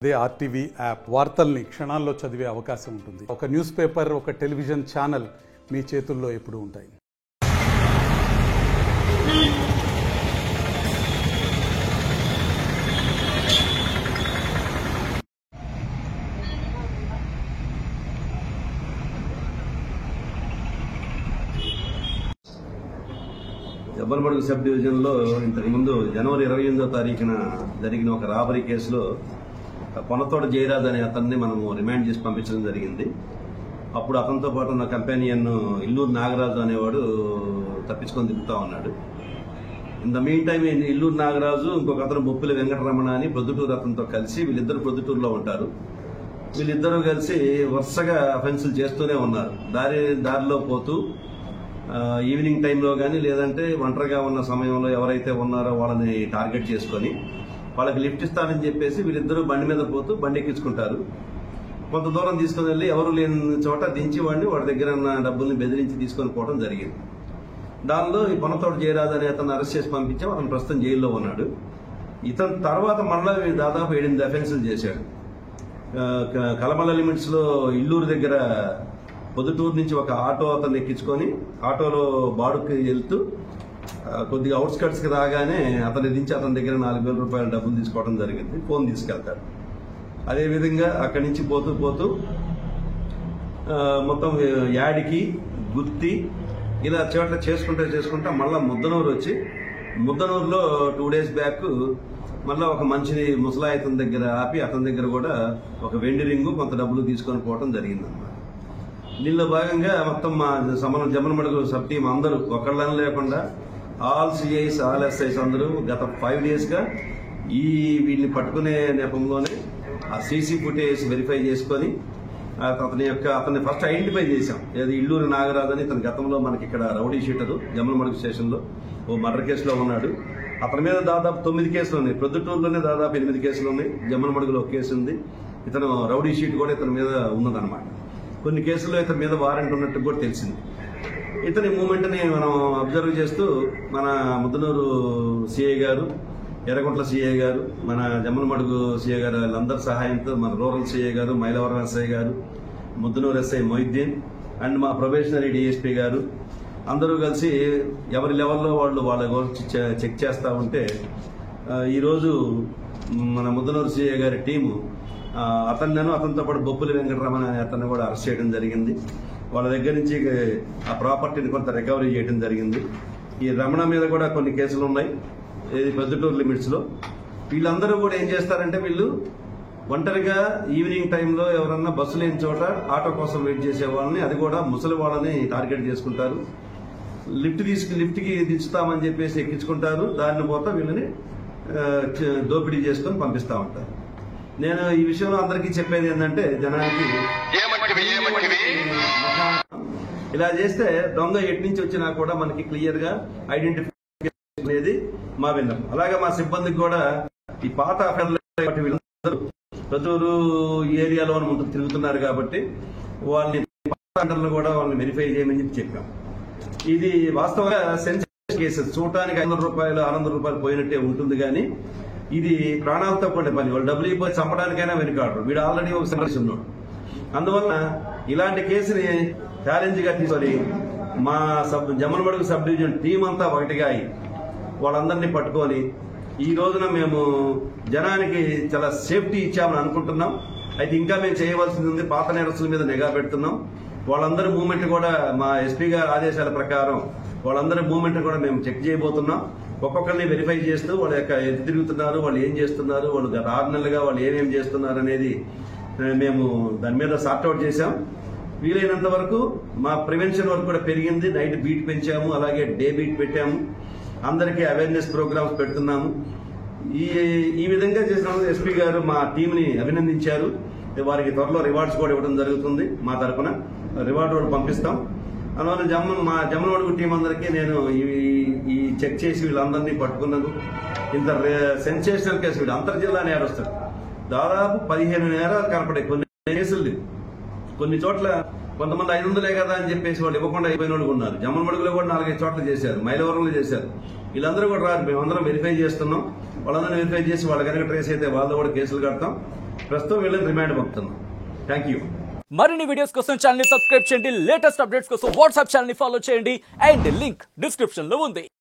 అదే RTV app వార్తల్ని క్షణాల్లో చదివే అవకాశం ఉంటుంది. ఒక న్యూస్ పేపర్, ఒక టెలివిజన్ ఛానల్ మీ చేతుల్లో ఎప్పుడూ ఉంటాయి. జబ్బలమడుగు సబ్ డివిజన్లో ఇంతకుముందు జనవరి 28వ తారీఖున జరిగిన ఒక రాబరీ కేసులో కొనతోట జయరాజ్ అనే అతన్ని మనము రిమాండ్ చేసి పంపించడం జరిగింది. అప్పుడు అతనితో పాటు ఉన్న కంపెనీయన్ ఇల్లూరు నాగరాజు అనేవాడు తప్పించుకొని తిరుగుతూ ఉన్నాడు. In the mean time Illur Nagaraju ఇంకొక అతను బొప్పిలి వెంకటరమణ అని ప్రొద్దుటూరు అతనితో కలిసి వీళ్ళిద్దరు ప్రొద్దుటూరులో ఉంటారు. వీళ్ళిద్దరూ కలిసి వరుసగా అఫెన్సులు చేస్తూనే ఉన్నారు. దారిలో పోతూ ఈవినింగ్ టైంలో కానీ లేదంటే ఒంటరిగా ఉన్న సమయంలో ఎవరైతే ఉన్నారో వాళ్ళని టార్గెట్ చేసుకొని వాళ్ళకి లిఫ్ట్ ఇస్తానని చెప్పేసి వీళ్ళిద్దరూ బండి మీద పోతూ బండి ఎక్కించుకుంటారు. కొంత దూరం తీసుకుని వెళ్ళి ఎవరు లేని చోట దించి వాడిని వాడి దగ్గర ఉన్న డబ్బుల్ని బెదిరించి తీసుకొని పోవడం జరిగింది. దానిలో ఈ కొనతోట జయరాజ్ అనే అతను అరెస్ట్ చేసి పంపించాం. అతను ప్రస్తుతం జైల్లో ఉన్నాడు. ఇతను తర్వాత మళ్ళా దాదాపు 8 అఫెన్సులు చేశాడు. కలమల లిమిట్స్ లో ఇల్లూరు దగ్గర పొద్దుటూరు నుంచి ఒక ఆటో అతను ఎక్కించుకొని ఆటోలో బాడుకి వెళ్తూ కొద్దిగా అవుట్స్కట్స్ కి రాగానే అతన్ని దించి అతని దగ్గర 4,000 రూపాయల డబ్బులు తీసుకోవడం జరిగింది. ఫోన్ తీసుకెళ్తాడు. అదేవిధంగా అక్కడి నుంచి పోతూ మొత్తం యాడికి, గుత్తి ఇలా చోట్ల చేసుకుంటా మళ్ళా ముద్దనూరు వచ్చి ముద్దనూరులో 2 days బ్యాక్ మళ్ళా ఒక మంచిని ముసలాయతని దగ్గర ఆపి అతని దగ్గర కూడా ఒక వెండి రింగు కొంత డబ్బులు తీసుకొని పోవడం జరిగిందన్నమాట. దీనిలో భాగంగా మొత్తం మా జమ్మలమడుగు సబ్ టీం అందరూ ఒకళ్ళని లేకుండా ఆల్ సిఐస్, ఆల్ ఎస్ఐస్ అందరూ గత 5 days గా వీళ్ళని పట్టుకునే నేపథ్యంలోనే ఆ సీసీ ఫుటేజ్ వెరిఫై చేసుకొని అతన్ని ఫస్ట్ ఐడెంటిఫై చేశాం. అది ఇల్లూరు నాగరాజు అని. ఇతని గతంలో మనకి ఇక్కడ రౌడీ షీటరు జమ్మలమడుగు స్టేషన్లో ఓ మర్డర్ కేసులో ఉన్నాడు. అతని మీద దాదాపు 9 కేసులు ఉన్నాయి. ప్రొద్దుటూరులోనే దాదాపు 8 కేసులు ఉన్నాయి. జమ్మలమడుగులో ఒక కేసు ఉంది. ఇతను రౌడీ షీట్ కూడా ఇతని మీద ఉన్నదన్నమాట. కొన్ని కేసుల్లో ఇతని మీద వారెంట్ ఉన్నట్టు కూడా తెలిసింది. ఇతని మూమెంట్ ని మనం అబ్జర్వ్ చేస్తూ మన ముద్దనూరు సిఐ గారు, ఎర్రగుంట్ల సిఐ గారు, మన జమ్మలమడుగు సిఐ గారు వీళ్ళందరి సహాయంతో మన రూరల్ సిఐ గారు, మైలవరం ఎస్ఐ గారు, ముద్దనూరు ఎస్ఐ మొయిద్దీన్ అండ్ మా ప్రొబేషనరీ డిఎస్పీ గారు అందరూ కలిసి ఎవరి లెవెల్లో వాళ్ళ గురించి చెక్ చేస్తూ ఉంటే ఈరోజు మన ముద్దనూరు సిఐ గారి టీము అతనితో పాటు బొప్పులి వెంకటరమణ అనే అతన్ని కూడా అరెస్ట్ చేయడం జరిగింది. వాళ్ళ దగ్గర నుంచి ఆ ప్రాపర్టీని కొంత రికవరీ చేయడం జరిగింది. ఈ రమణ మీద కూడా కొన్ని కేసులు ఉన్నాయి ప్రొద్దుటూరు లిమిట్స్ లో. వీళ్ళందరూ కూడా ఏం చేస్తారంటే వీళ్ళు ఒంటరిగా ఈవినింగ్ టైంలో ఎవరన్నా బస్సు లేని చోట ఆటో కోసం వెయిట్ చేసే వాళ్ళని, అది కూడా ముసలి వాళ్ళని టార్గెట్ చేసుకుంటారు. లిఫ్ట్ కి దించుతామని చెప్పేసి ఎక్కించుకుంటారు. దారిని పోతా వీళ్ళని దోపిడీ చేసుకొని పంపిస్తా ఉంటారు. నేను ఈ విషయంలో అందరికీ చెప్పేది ఏంటంటే జనానికి ఇలా చేస్తే దొంగ ఎటు నుంచి వచ్చినా కూడా మనకి క్లియర్ గా ఐడెంటిఫికేషన్ అనేది మా విన్నపం. అలాగే మా సిబ్బందికి కూడా ఈ పాత వీళ్ళందరూ ప్రతూరు ఏరియాలో తిరుగుతున్నారు కాబట్టి వాళ్ళని పాత కూడా వాళ్ళని వెరిఫై చేయమని చెప్పాం. ఇది వాస్తవంగా సెన్సిటివ్ కేసెస్. చూడటానికి 500 రూపాయలు 600 రూపాయలు పోయినట్టే ఉంటుంది కానీ ఇది ప్రాణాలతో కూడిన పని. వాళ్ళు డబ్బులు ఇవ్వకపోతే చంపడానికైనా వెనుకాడరు. వీడు ఆల్రెడీ ఒక సమస్య ఉన్నాడు. అందువల్ల ఇలాంటి కేసుని ఛాలెంజ్ గా తీసుకొని మా జమ్మలమడుగు సబ్ డివిజన్ టీం అంతా ఒకటిగా అయి వాళ్ళందరినీ పట్టుకొని ఈ రోజున మేము జనానికి చాలా సేఫ్టీ ఇచ్చామని అనుకుంటున్నాం. అయితే ఇంకా మేము చేయవలసింది ఉంది. పాత నేరస్తుల మీద నిఘా పెడుతున్నాం. వాళ్ళందరి మూవ్మెంట్ కూడా మా ఎస్పీ గారి ఆదేశాల ప్రకారం వాళ్ళందరి మూవ్మెంట్ కూడా మేము చెక్ చేయబోతున్నాం. ఒక్కొక్కరిని వెరిఫై చేస్తూ వాళ్ళ యొక్క ఎటు తిరుగుతున్నారు, వాళ్ళు ఏం చేస్తున్నారు, వాళ్ళు గత 6 నెలలుగా వాళ్ళు ఏమేం చేస్తున్నారు అనేది మేము దాని మీద సార్ట్అవుట్ చేశాం. వీలైనంత వరకు మా ప్రివెన్షన్ వర్క్ కూడా పెరిగింది. నైట్ బీట్ పెంచాము, అలాగే డే బీట్ పెట్టాము. అందరికీ అవేర్నెస్ ప్రోగ్రామ్స్ పెడుతున్నాము. ఈ విధంగా చేసినప్పుడు ఎస్పీ గారు మా టీంని అభినందించారు. వారికి త్వరలో రివార్డ్స్ కూడా ఇవ్వడం జరుగుతుంది. మా తరఫున రివార్డు కూడా పంపిస్తాం. అందువల్ల మా జమ్మలమడుగు టీం అందరికీ నేను ఈ చెక్ చేసి వీళ్ళందరినీ పట్టుకున్నాను. ఇంత సెన్సేషనల్ కేసు. వీడు అంతర్జిల్లా నేరస్తుడు. దాదాపు 15 నేరాలు కనపడే కొన్ని కేసులు. కొన్ని చోట్ల కొంతమంది 500 కదా అని చెప్పేసి వాళ్ళు ఇవ్వకుండా అయిపోయిన వాళ్ళు ఉన్నారు. జమ్మలమడుగులో కూడా 4-5 చోట్ల చేశారు, మైలవరంలో చేశారు. వీళ్ళందరూ కూడా రారు. మేమందరం వెరిఫై చేస్తున్నాం. వాళ్ళందరూ వెరిఫై చేసి వాళ్ళ కనుక ట్రేస్ అయితే వాళ్ళతో కూడా కేసులు కడతాం. ప్రస్తుతం వీళ్ళని రిమాండ్ పంపుతున్నాం. Thank you. మరిన్ని వీడియోస్ కోసం ఛానల్ ని సబ్స్క్రైబ్ చేయండి. లేటెస్ట్ అప్డేట్స్ కోసం వాట్సాప్ ఛానల్ ని ఫాలో చేయండి. అండ్ లింక్ డిస్క్రిప్షన్ లో ఉంది.